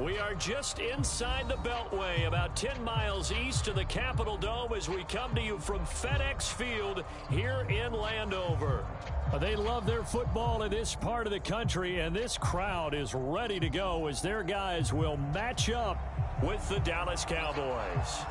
We are just inside the Beltway, about 10 miles east of the Capitol Dome as we come to you from FedEx Field here in Landover. They love their football in this part of the country, and this crowd is ready to go as their guys will match up with the Dallas Cowboys.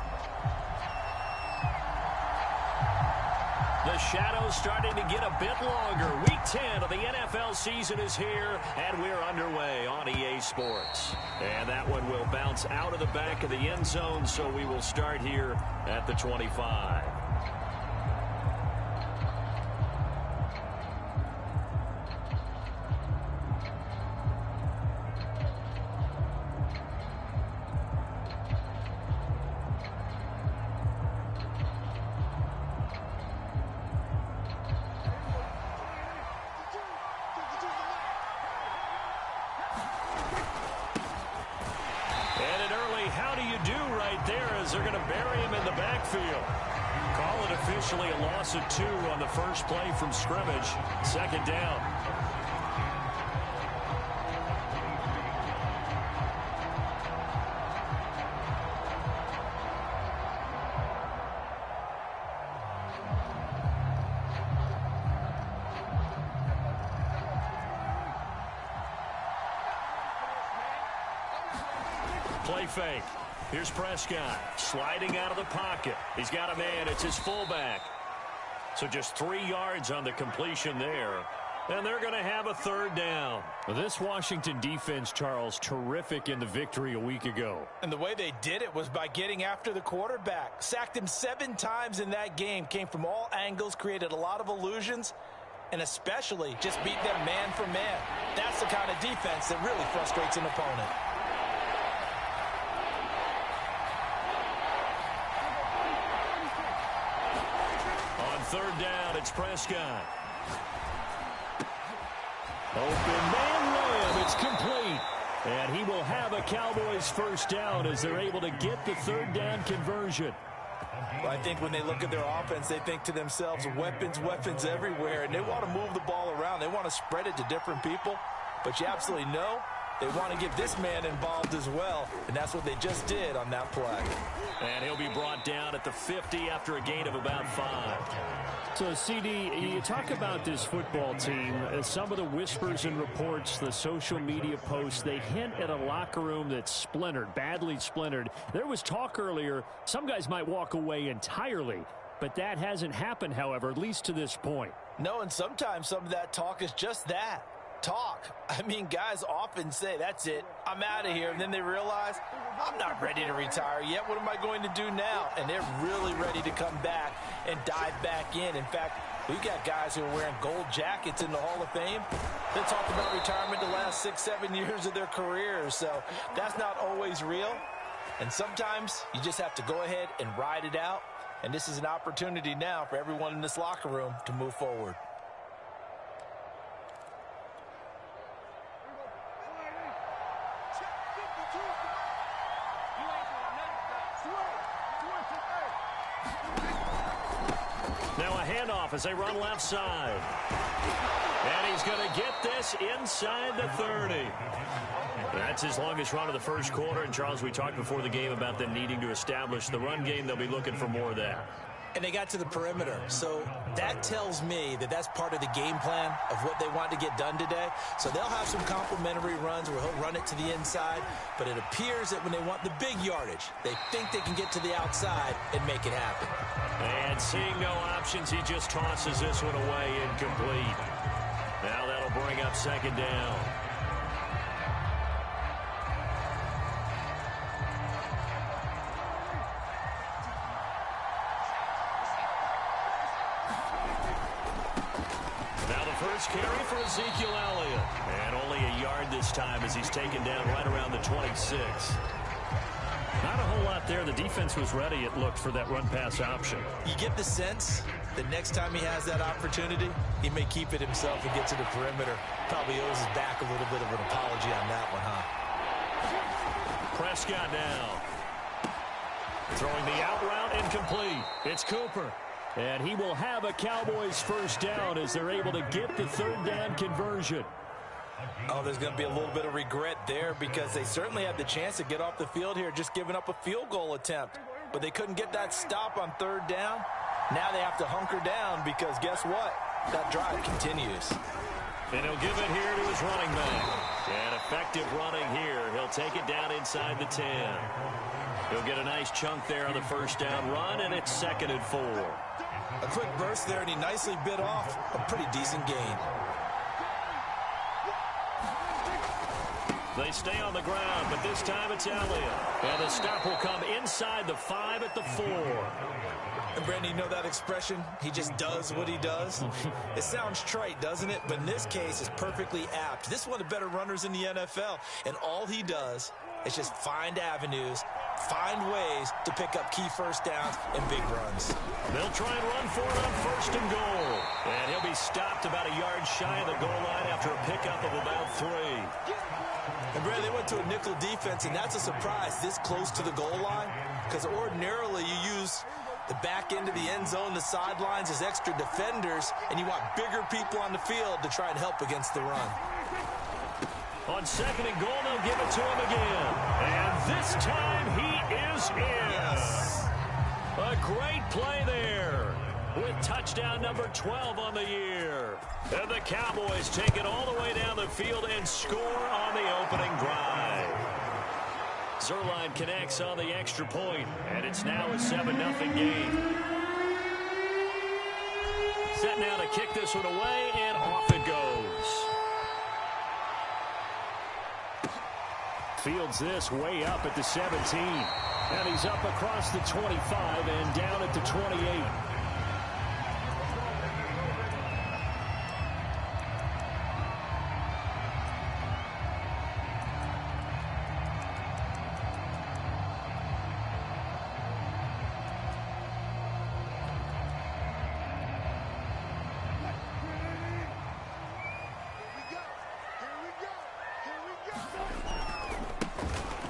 The shadow's starting to get a bit longer. Week 10 of the NFL season is here, and we're underway on EA Sports. And that one will bounce out of the back of the end zone, so we will start here at the 25. They're going to bury him in the backfield. Call it officially a loss of 2 on the first play from scrimmage. Second down. Play fake. Here's Prescott sliding out of the pocket. He's got a man. It's his fullback. So just 3 yards on the completion there. And they're going to have a third down. This Washington defense, Charles, terrific in the victory a week ago. And the way they did it was by getting after the quarterback. Sacked him 7 times in that game. Came from all angles, created a lot of illusions, and especially just beat them man for man. That's the kind of defense that really frustrates an opponent. Third down, it's Prescott. Open man layup, it's complete. And he will have a Cowboys first down as they're able to get the third down conversion. Well, I think when they look at their offense, they think to themselves, weapons everywhere. And they want to move the ball around. They want to spread it to different people. But you absolutely know they want to get this man involved as well. And that's what they just did on that play. And he'll be brought down at the 50 after a gain of about 5. So, CD, you talk about this football team. Some of the whispers and reports, the social media posts, they hint at a locker room that's splintered, badly splintered. There was talk earlier, some guys might walk away entirely. But that hasn't happened, however, at least to this point. No, and sometimes some of that talk is just that. Talk. I mean, guys often say, that's it, I'm out of here. And then they realize, I'm not ready to retire yet. What am I going to do now? And they're really ready to come back and dive back in. In fact, we've got guys who are wearing gold jackets in the Hall of Fame. They talked about retirement the last 6-7 years of their careers. So that's not always real. And sometimes you just have to go ahead and ride it out. And this is an opportunity now for everyone in this locker room to move forward. Now a handoff as they run left side. And he's going to get this inside the 30. That's his longest run of the first quarter. And, Charles, we talked before the game about them needing to establish the run game. They'll be looking for more of that. And they got to the perimeter. So that tells me that that's part of the game plan of what they want to get done today. So they'll have some complementary runs where he'll run it to the inside. But it appears that when they want the big yardage, they think they can get to the outside and make it happen. And seeing no options, he just tosses this one away incomplete. Now that'll bring up second down. First carry for Ezekiel Elliott. And only a yard this time as he's taken down right around the 26. Not a whole lot there. The defense was ready, it looked, for that run-pass option. You get the sense that next time he has that opportunity, he may keep it himself and get to the perimeter. Probably owes his back a little bit of an apology on that one, huh? Prescott now. Throwing the out route incomplete. It's Cooper. And he will have a Cowboys first down as they're able to get the third down conversion. Oh, there's going to be a little bit of regret there because they certainly had the chance to get off the field here, just giving up a field goal attempt. But they couldn't get that stop on third down. Now they have to hunker down because guess what? That drive continues. And he'll give it here to his running back. And effective running here. He'll take it down inside the 10. He'll get a nice chunk there on the first down run, and it's 2nd and 4. A quick burst there, and he nicely bit off a pretty decent gain. They stay on the ground, but this time it's Elliott. And the stop will come inside the 5 at the 4. And Brandon, you know that expression? He just does what he does? It sounds trite, doesn't it? But in this case, it's perfectly apt. This is one of the better runners in the NFL. And all he does is just find avenues, find ways to pick up key first downs and big runs. They'll try and run for it on 1st and goal. And he'll be stopped about a yard shy of the goal line after a pickup of about 3. And Brandon, they went to a nickel defense, and that's a surprise this close to the goal line. Because ordinarily you use the back end of the end zone, the sidelines as extra defenders, and you want bigger people on the field to try and help against the run. On 2nd and goal, they'll give it to him again. And this time he is in. Yes. A great play there with touchdown number 12 on the year. And the Cowboys take it all the way down the field and score on the opening drive. Zerline connects on the extra point, and it's now a 7-0 game. Set now to kick this one away, and off it goes. Fields this way up at the 17. And he's up across the 25 and down at the 28.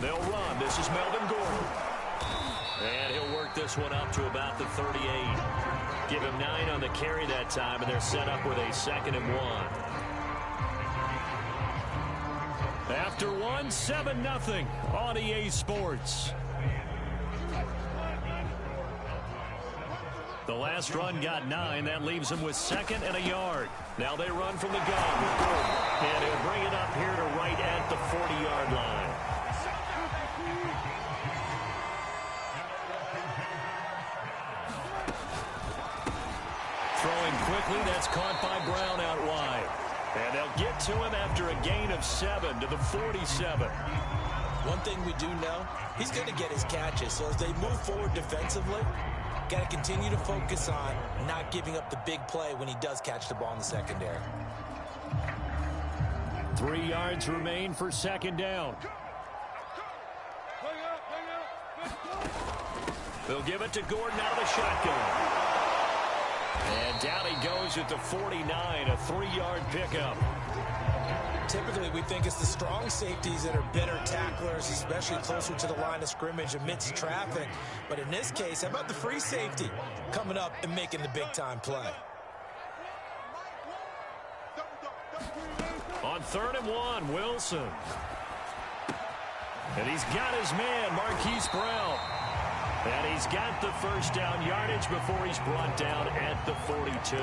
They'll run. This is Melvin Gordon. And he'll work this one up to about the 38. Give him 9 on the carry that time, and they're set up with a 2nd and 1. After 1, 7-0 on EA Sports. The last run got 9. That leaves him with 2nd and a yard. Now they run from the gun with Gordon. And he'll bring it up here to right at the 40-yard line. Throwing quickly, that's caught by Brown out wide. And they'll get to him after a gain of 7 to the 47. One thing we do know, he's going to get his catches. So as they move forward defensively, got to continue to focus on not giving up the big play when he does catch the ball in the secondary. 3 yards remain for 2nd down. They'll give it to Gordon out of the shotgun. And down he goes at the 49, a 3-yard pickup. Typically, we think it's the strong safeties that are better tacklers, especially closer to the line of scrimmage amidst traffic. But in this case, how about the free safety coming up and making the big-time play? On 3rd and 1, Wilson. And he's got his man, Marquise Brown. And he's got the first down yardage before he's brought down at the 42.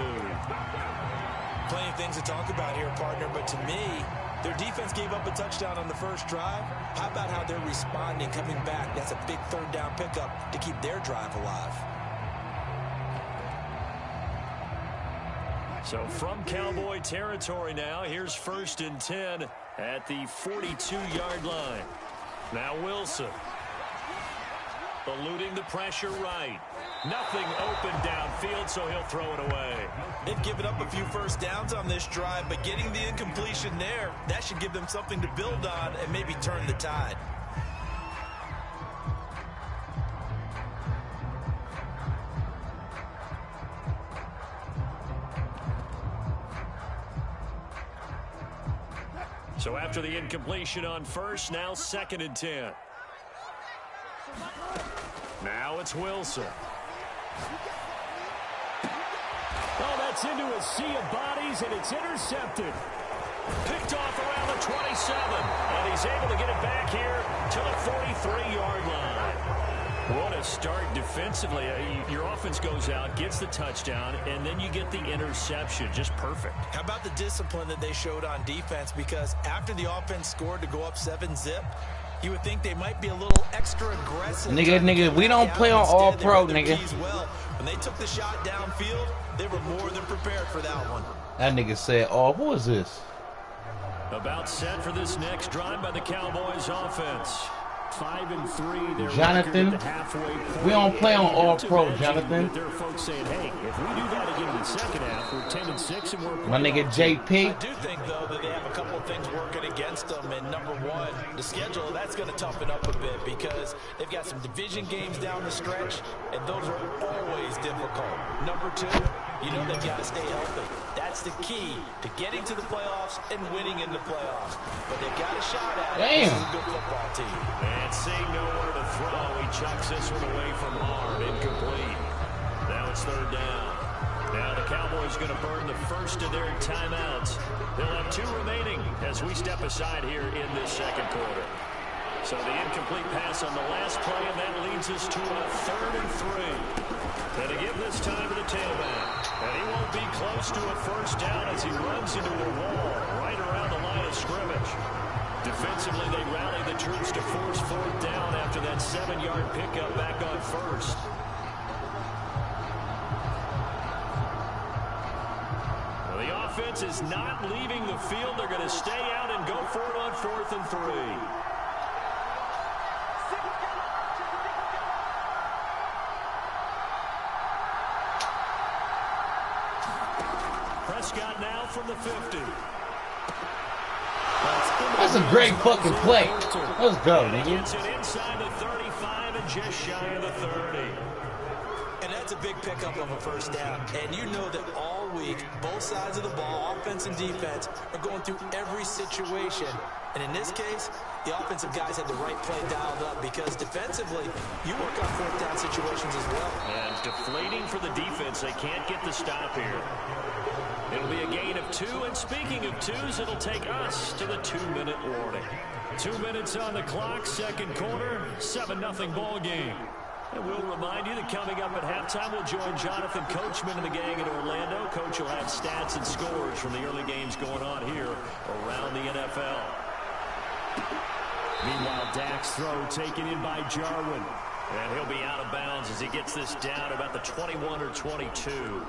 Plenty of things to talk about here, partner, but to me, their defense gave up a touchdown on the first drive. How about how they're responding, coming back? That's a big 3rd down pickup to keep their drive alive. So from Cowboy territory now, here's 1st and 10 at the 42-yard line. Now Wilson. Eluding the pressure right. Nothing open downfield, so he'll throw it away. They've given up a few first downs on this drive, but getting the incompletion there, that should give them something to build on and maybe turn the tide. So after the incompletion on first, now 2nd and 10. Now it's Wilson. Oh, that's into a sea of bodies, and it's intercepted. Picked off around the 27. And he's able to get it back here to the 43-yard line. What a start defensively. Your offense goes out, gets the touchdown, and then you get the interception. Just perfect. How about the discipline that they showed on defense? Because after the offense scored to go up 7-zip, you would think they might be a little extra aggressive. Nigga, we don't play on all pro, nigga. Well, when they took the shot downfield, they were more than prepared for that one. That nigga said, oh, who is this? About set for this next drive by the Cowboys offense. 5-3. Jonathan, we don't play on all pro, Jonathan. There are folks saying, hey, if we do that again in the second half, we're 10-6 and we're my nigga JP. I do think, though, that they have a couple of things working against them. And number one, the schedule, that's going to toughen up a bit because they've got some division games down the stretch, and those are always difficult. Number two, you know they've got to stay healthy. That's the key to getting to the playoffs and winning in the playoffs. But they've got a shot at it. This is a good football team. And seeing nowhere to throw, he chucks this one away from hard, incomplete. Now it's third down. Now the Cowboys going to burn the first of their timeouts. They'll have 2 remaining as we step aside here in this second quarter. So the incomplete pass on the last play, and that leads us to a 3rd and 3. And to give this time to the tailback. And he won't be close to a first down as he runs into a wall right around the line of scrimmage. Defensively, they rally the troops to force 4th down after that 7-yard pickup back on first. Well, the offense is not leaving the field. They're going to stay out and go for it on 4th and 3. Prescott now from the 50. That's a great fucking play. Let's go, nigga. Gets it inside the 35 and just shy of the 30. And that's a big pickup of a first down. And you know that all week, both sides of the ball, offense and defense, are going through every situation. And in this case, the offensive guys had the right play dialed up because defensively, you work on 4th down situations as well. And deflating for the defense. They can't get the stop here. It'll be a gain of 2, and speaking of 2s, it'll take us to the 2-minute warning. 2 minutes on the clock, second quarter, 7-0 ball game. And we'll remind you that coming up at halftime, we'll join Jonathan Coachman and the gang in Orlando. Coach will have stats and scores from the early games going on here around the NFL. Meanwhile, Dak's throw taken in by Jarwin. And he'll be out of bounds as he gets this down about the 21 or 22.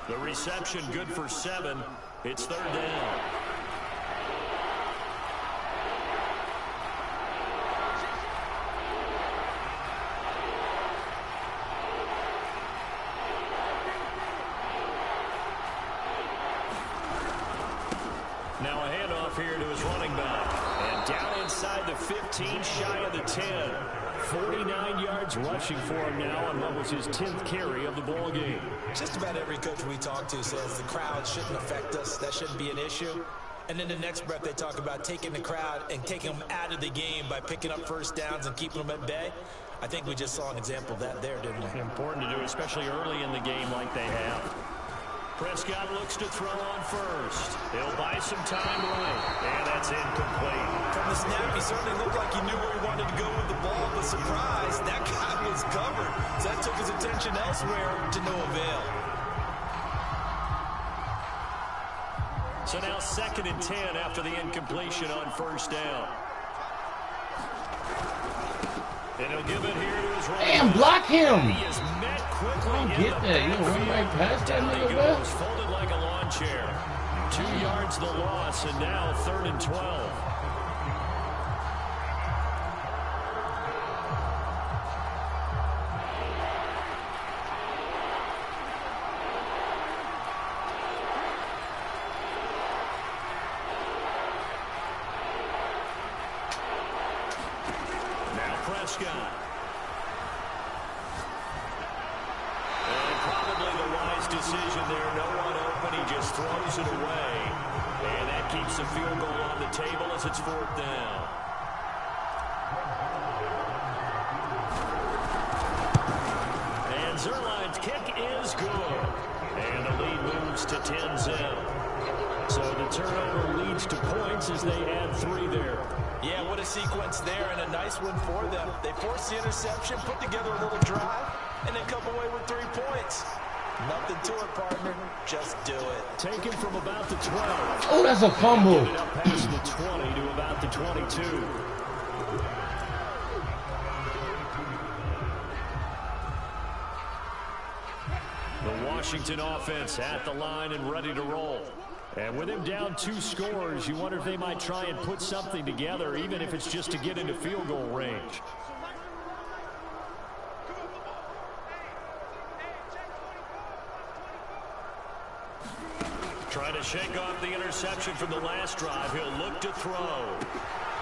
The reception good for 7. It's 3rd down. Now a handoff here to his running back. And down inside the 15, shy of the 10. 49 yards rushing for him now on what was his 10th carry of the ball game. Just about every coach we talk to says the crowd shouldn't affect us. That shouldn't be an issue. And then the next breath they talk about taking the crowd and taking them out of the game by picking up first downs and keeping them at bay. I think we just saw an example of that there, didn't we? Important to do, especially early in the game like they have. Prescott looks to throw on first. He'll buy some time right. And that's incomplete. From the snap, he certainly looked like he knew where he wanted to go with the ball, but surprise, that guy was covered. So that took his attention elsewhere to no avail. So now 2nd and 10 after the incompletion on first down. And he'll give it here to his right. Damn, block him. He is met quickly. I don't get that. You run right past that nigga, man. Folded like a lawn chair. 2 yards the loss, and now 3rd and 12. Prescott. And probably the wise decision there. No one open. He just throws it away. And that keeps the field goal on the table as it's 4th down. And Zerline's kick is good. And the lead moves to 10-0. So the turnover leads to points as they add 3 there. Yeah, what a sequence there, and a nice one for them. They forced the interception, put together a little drive, and then come away with 3 points. Nothing to it, partner. Just do it. Taken from about the 12. Oh, that's a fumble. Get it up past the 20 to about the 22. The Washington offense at the line and ready to roll. And with him down 2 scores, you wonder if they might try and put something together, even if it's just to get into field goal range. Trying to shake off the interception from the last drive. He'll look to throw.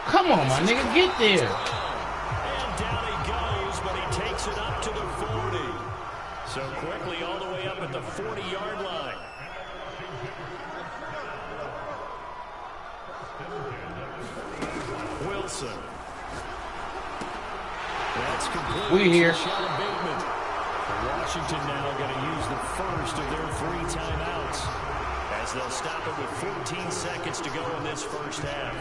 Come on, my nigga, get there. And down he goes, but he takes it up to the 40. So quickly all the way up at the 40-yard line. Wilson. That's complete. We here. Washington now going to use the first of their 3 timeouts, as they'll stop it with 14 seconds to go in this first half.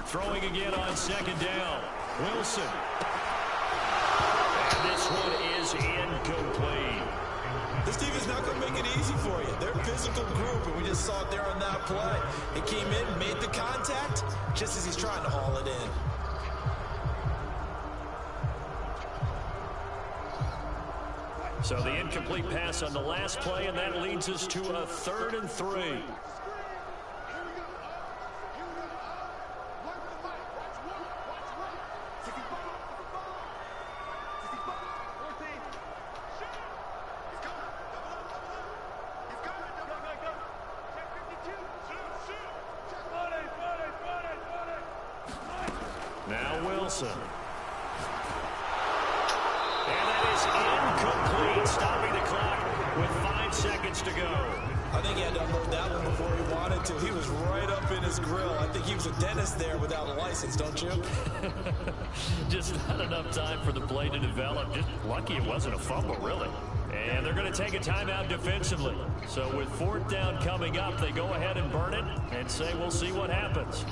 Throwing again on 2nd down. Wilson. And this one is incomplete. This team is not going to make it easy for you. They're a physical group, and we just saw it there on that play. It came in, made the contact, just as he's trying to haul it in. So the incomplete pass on the last play, and that leads us to a 3rd and 3. Now Wilson. And that is incomplete, stopping the clock with 5 seconds to go. I think he had to unload that one before he wanted to. He was right up in his grill. I think he was a dentist there without a license, don't you? Just not enough time for the play to develop. Just lucky it wasn't a fumble, really. And they're going to take a timeout defensively. So with 4th down coming up, they go ahead and burn it and say we'll see what happens.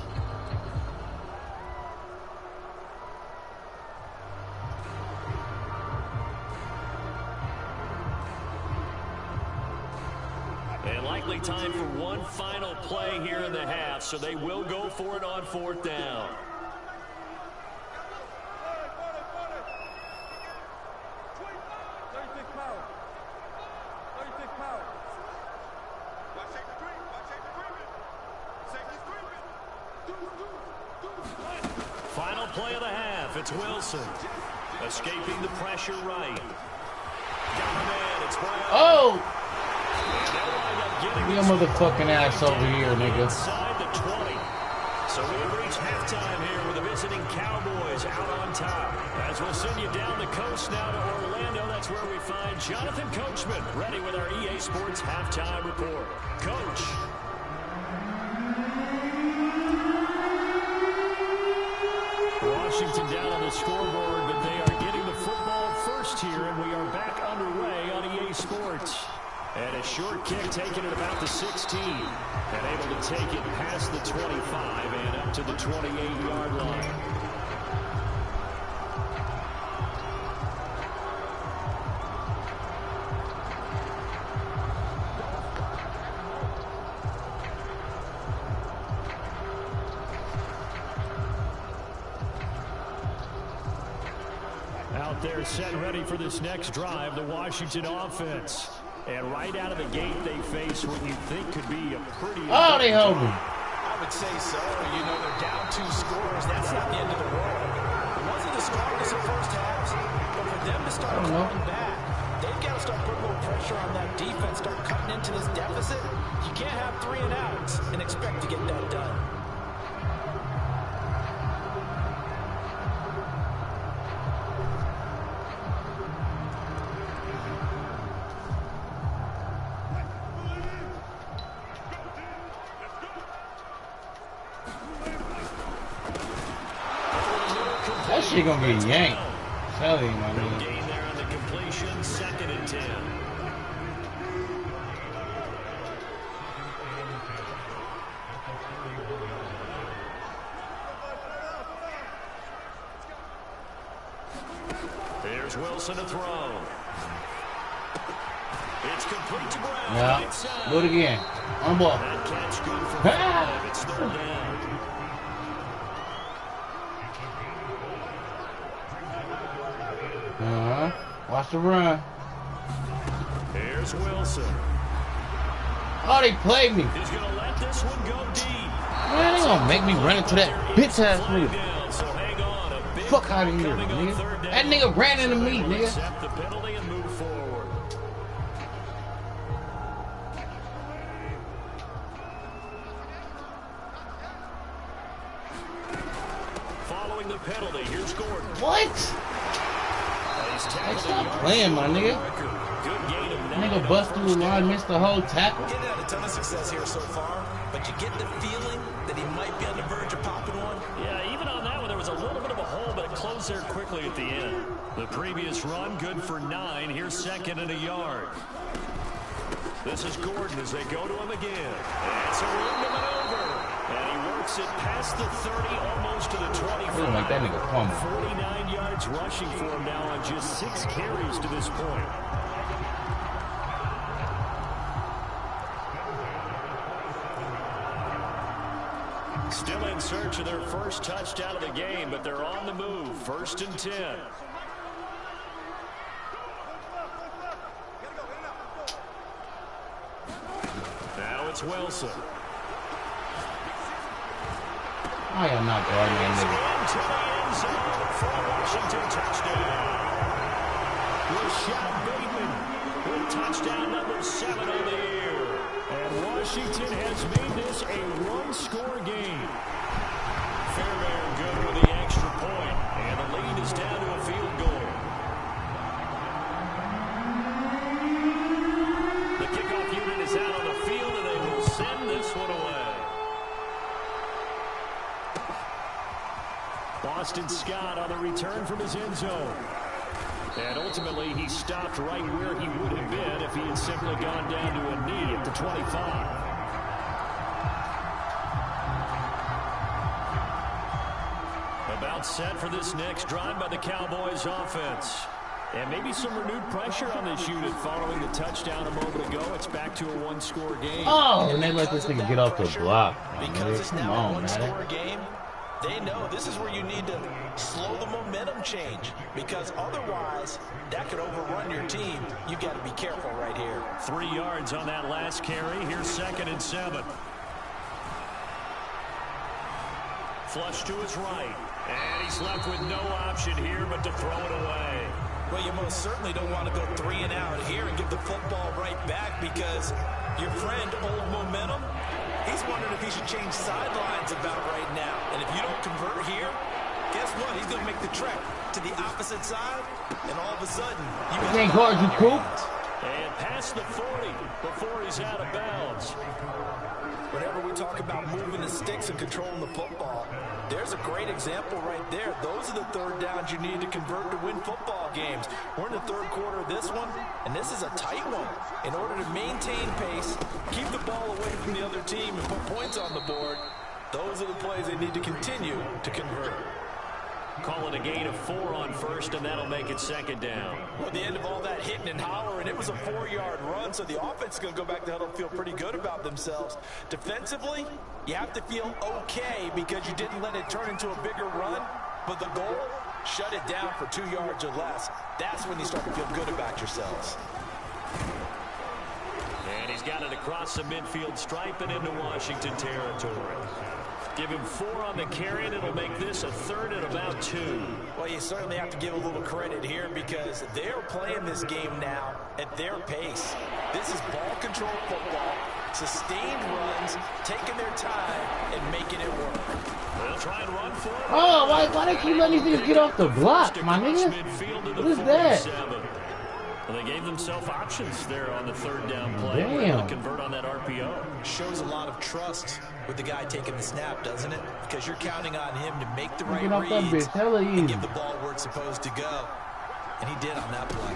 And likely time for one final play here in the half, so they will go for it on 4th down. Final play of the half. It's Wilson. Escaping the pressure right. Got the man. It's Brown. Oh! Be a motherfucking ass over here, nigga. Inside the 20. So we have reached halftime here with the visiting Cowboys out on top. As we'll send you down the coast now to Orlando, that's where we find Jonathan Coachman, ready with our EA Sports halftime report. Coach. Washington down on the scoreboard, but they are getting the football first here, and we are back underway on EA Sports. And a short kick taken at about the 16. And able to take it past the 25 and up to the 28-yard line. Out there set ready for this next drive, the Washington offense. And right out of the gate, they face what you think could be a pretty... Oh, they hold me. I would say so. You know, they're down 2 scores. That's not the end of the world. It wasn't the strongest of first halves, but for them to start coming back, they've got to start putting a little pressure on that defense, start cutting into this deficit. You can't have 3 and outs and expect to get that done. That shit gonna get yanked. Tell you, my No nigga. gain there on the completion. 2nd and 10. There's Wilson to throw. It's complete to Brown. Yeah. Do it again. On ball. That catch good for 5. It's 3rd down. Watch the run. Here's Wilson. Oh, they played me. He's going to let this one go deep. Man, they gonna make me run into that bitch ass nigga. Down, so hang on. A big Fuck out of here, coming on nigga. 3rd That down. nigga ran into me, nigga. Accept the penalty and move forward. Following the penalty, here's Gordon. What? Hey, stop playing, my nigga. Good gain of 9. Nigga bust through the line, missed the whole tackle. Getting had a ton of success here so far, but you get the feeling that he might be on the verge of popping one. Yeah, even on that one, there was a little bit of a hole, but it closed there quickly at the end. The previous run, good for 9. Here's 2nd and a yard. This is Gordon as they go to him again. It's a room to maneuver. And he works it past the 30, almost to the 25. Look like that nigga fumble. 49 yards rushing for him now on just 6 carries to this point. Still in search of their first touchdown of the game, but they're on the move. 1st and 10. Now it's Wilson. I am not guarding that nigga. Into the end zone for a Washington touchdown. Rashad Bateman with touchdown number 7 on the year. And Washington has made this a one-score game. Fairbairn good with the extra point, and the lead is down to a field goal. The kickoff unit is out on the field, and they will send this one away. Boston Scott on the return from his end zone. And ultimately, he stopped right where he would have been if he had simply gone down to a knee at the 25. About set for this next drive by the Cowboys offense. And maybe some renewed pressure on this unit following the touchdown a moment ago. It's back to a one-score game. Oh, and they let this nigga get off the block. Because it's Come now a on, one-score man. game, they know this is where you need to slow the momentum change, because otherwise that could overrun your team. You got to be careful right here. 3 yards on that last carry. Here's 2nd and 7. Flush to his right. And he's left with no option here but to throw it away. Well, you most certainly don't want to go 3 and out here and give the football right back, because your friend, Old Momentum, he's wondering if he should change sidelines about right now. And if you don't convert here, guess what? He's going to make the trek to the opposite side, and all of a sudden, you can't guard you, Coop. And past the 40 before he's out of bounds. Whenever we talk about moving the sticks and controlling the football, there's a great example right there. Those are the 3rd downs you need to convert to win football games. We're in the 3rd quarter of this one, and this is a tight one. In order to maintain pace, keep the ball away from the other team, and put points on the board, those are the plays they need to continue to convert. Calling a gain of 4 on 1st, and that'll make it 2nd down. Well, at the end of all that hitting and hollering, it was a 4-yard run, so the offense is going to go back to huddle and feel pretty good about themselves. Defensively, you have to feel okay because you didn't let it turn into a bigger run, but the goal, shut it down for 2 yards or less. That's when you start to feel good about yourselves. And he's got it across the midfield stripe and into Washington territory. Give him 4 on the carry, and it'll make this a 3rd and about 2. Well, you certainly have to give a little credit here, because they're playing this game now at their pace. This is ball control football, sustained runs, taking their time, and making it work. They'll try and run for it. Oh, why they keep letting these niggas get off the block, my nigga? What is that? Well, they gave themselves options there on the third down play. Damn. To convert on that RPO. Shows a lot of trust with the guy taking the snap, doesn't it? Because you're counting on him to make the right reads and give the ball where it's supposed to go. And he did on that play.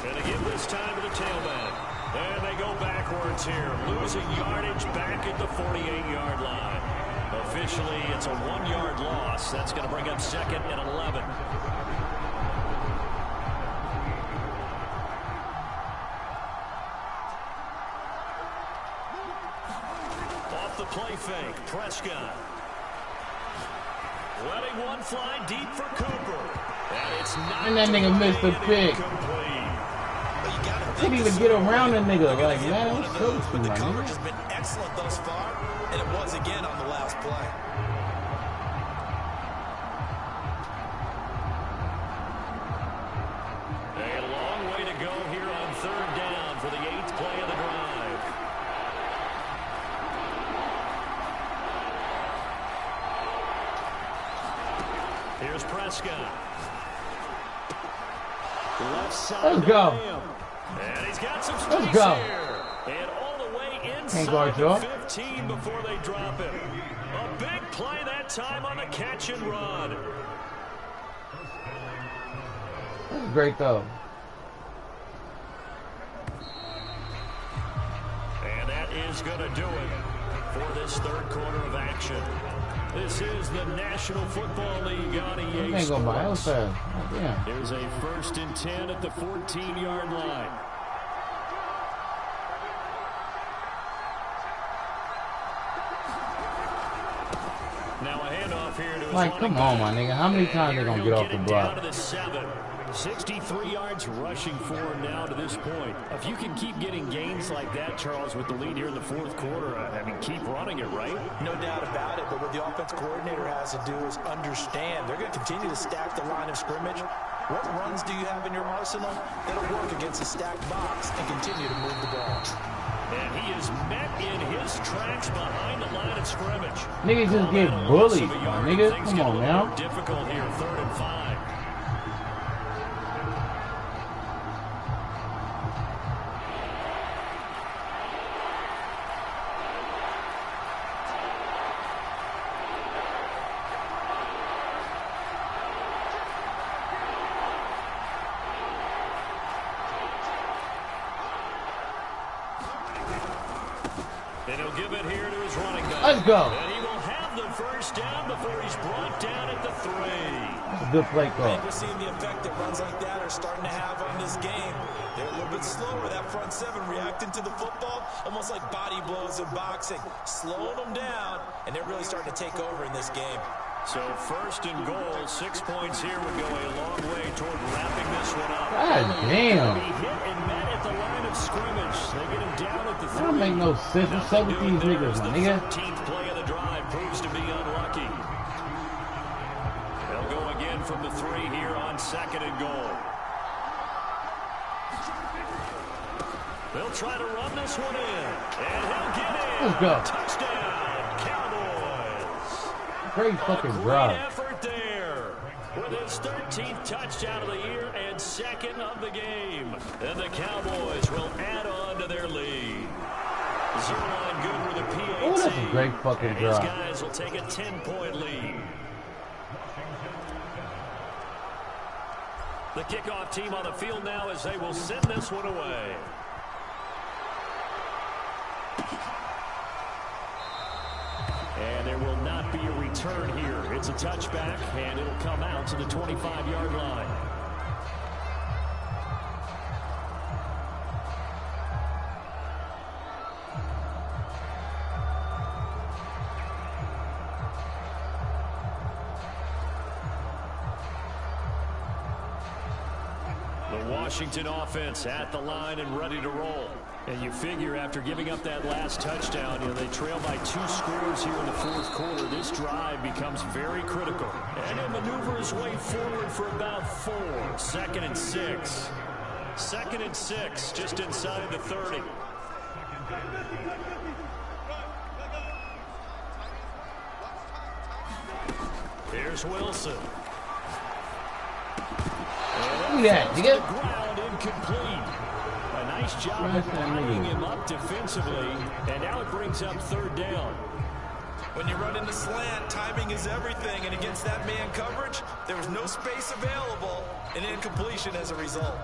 And they give this time to the tailback. And they go backwards here, losing yardage back at the 48-yard line. Officially, it's a 1-yard loss. That's going to bring up 2nd and 11. Off the play fake, Prescott. Letting one fly deep for Cooper. And it's not. And that nigga missed the pick. Couldn't even get around the nigga. Like, man, what's so But the my coverage nigga? has been excellent thus far, and it was again on the last play. A long way to go here on 3rd down for the 8th play of the drive. Here's Prescott. Left side. Let's go. And he's got some space Let's go. here. And all the way inside guard the you. 15 before they drop him. A big play that time on the catch and run. That's great, though. And that is going to do it for this 3rd quarter of action. This is the National Football League on EA Ain't gonna buy Sports. fast. Oh, damn. There's a 1st and 10 at the 14-yard line. Now a handoff here to his Like, come on, my nigga. How many times they gonna get off the block? Down to the 7. 63 yards rushing for him now to this point. If you can keep getting gains like that, Charles, with the lead here in the 4th quarter, I mean, keep running it, right? No doubt about it, but what the offense coordinator has to do is understand they're going to continue to stack the line of scrimmage. What runs do you have in your arsenal that'll work against a stacked box and continue to move the ball? And he is met in his tracks behind the line of scrimmage. Niggas just get bullied, my nigga. Come on now. Difficult here, 3rd and 5. And he'll give it here to his running back. Let's go. And he will have the 1st down before he's brought down at the 3. That's a good play I call. think we're seeing the effect that runs like that are starting to have on this game. They're a little bit slower. That front 7 reacting to the football, almost like body blows in boxing, slowing them down, and they're really starting to take over in this game. So 1st and goal, 6 points here would go a long way toward wrapping this one up. God damn. He hit and met at the line of scrimmage. They get him down at the 3. That don't make no sense. What's up with these niggas, my nigga? The 13th play of the drive proves to be unlucky. They'll go again from the 3 here on 2nd and goal. They'll try to run this one in. And he'll get in. Let's go. Touchdown, Cowboys. Great fucking Great drive. effort there with his 13th touchdown of the year and 2nd of the game. And the Cowboys will add on to their lead. Zerline good with a PAT. Oh, that's a great fucking and his drive. guys will take a 10-point lead. The kickoff team on the field now as they will send this one away. And there will not be a return here. It's a touchback, and it'll come out to the 25-yard line. The Washington offense at the line and ready to roll. And you figure after giving up that last touchdown, they trail by 2 scores here in the 4th quarter. This drive becomes very critical. And he'll maneuver his way forward for about 4. 2nd and 6. 2nd and 6, just inside the 30. Here's Wilson. Look at that, nigga. Ground incomplete. A nice job of tying him up defensively, and now it brings up third down. When you run in the slant, timing is everything, and against that man coverage, there was no space available, and incompletion as a result.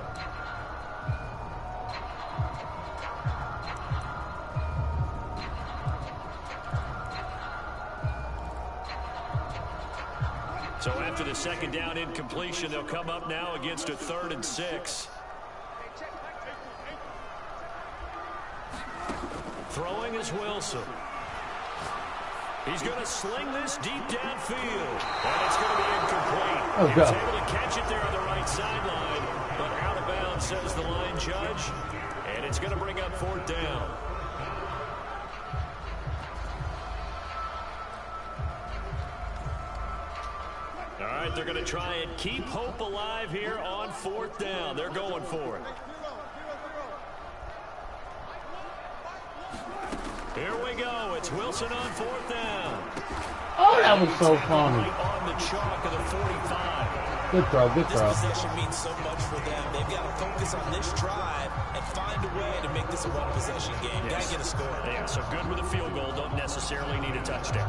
So after the second down incompletion, they'll come up now against a 3rd and 6. Throwing is Wilson. He's going to sling this deep downfield, and it's going to be incomplete. He was able to catch it there on the right sideline, but out of bounds, says the line judge, and it's going to bring up 4th down. All right, they're going to try and keep hope alive here on 4th down. They're going for it. Here we go. It's Wilson on 4th down. Oh, that was so funny. Right on the chalk of the 45. Good throw, good throw. This possession means so much for them. They've got to focus on this drive and find a way to make this a one-possession game. Got to get a score. Yeah, so good with a field goal. Don't necessarily need a touchdown.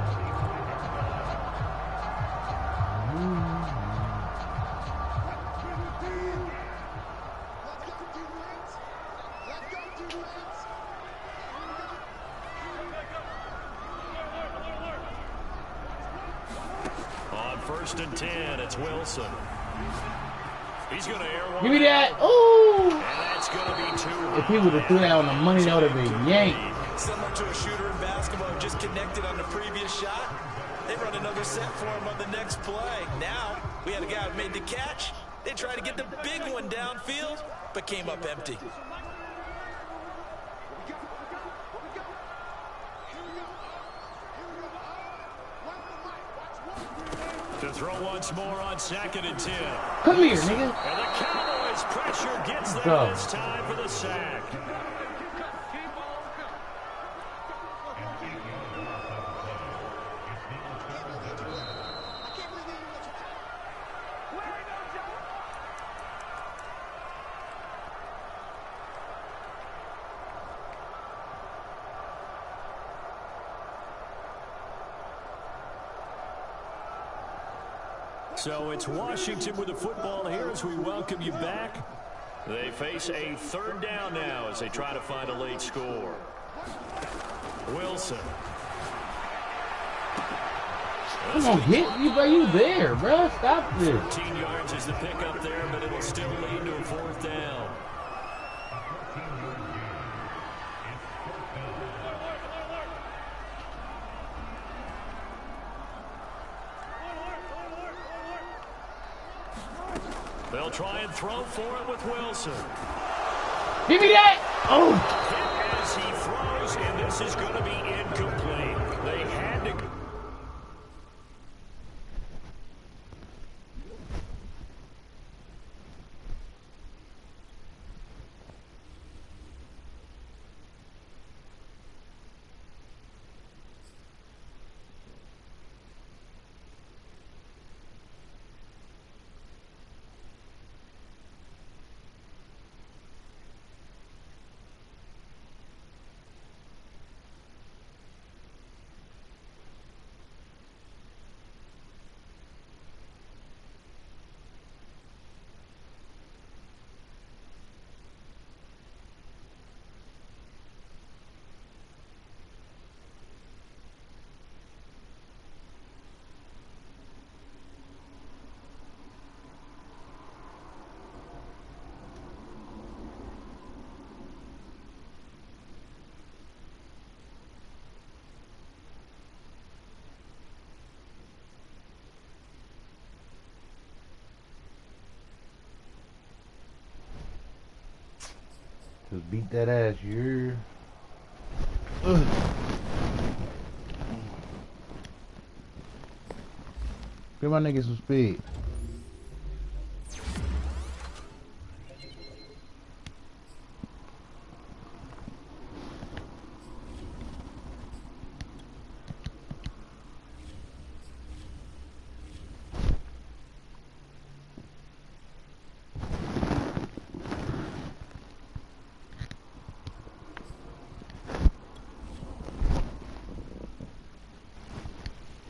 On 1st and 10, it's Wilson. He's going to air one. Give me that. Ooh. And that's going to be 2. If he would have threw that on the money, that would have been yanked. Similar to a shooter in basketball, just connected on the previous shot. They run another set for him on the next play. Now, we had a guy who made the catch. They tried to get the big one downfield, but came up empty. To throw once more on 2nd and 10. Come here, nigga. And the Cowboys pressure gets there this time for the sack. So it's Washington with the football here as we welcome you back. They face a 3rd down now as they try to find a late score. Wilson. Come on, get you, bro. You there, bro. Stop this. 13 yards is the pickup there, but it'll still lead to a 4th down. They'll try and throw for it with Wilson. Give me that. Oh. As he throws, and this is going to be incomplete. They had to. Just beat that ass, you. Give my niggas some speed.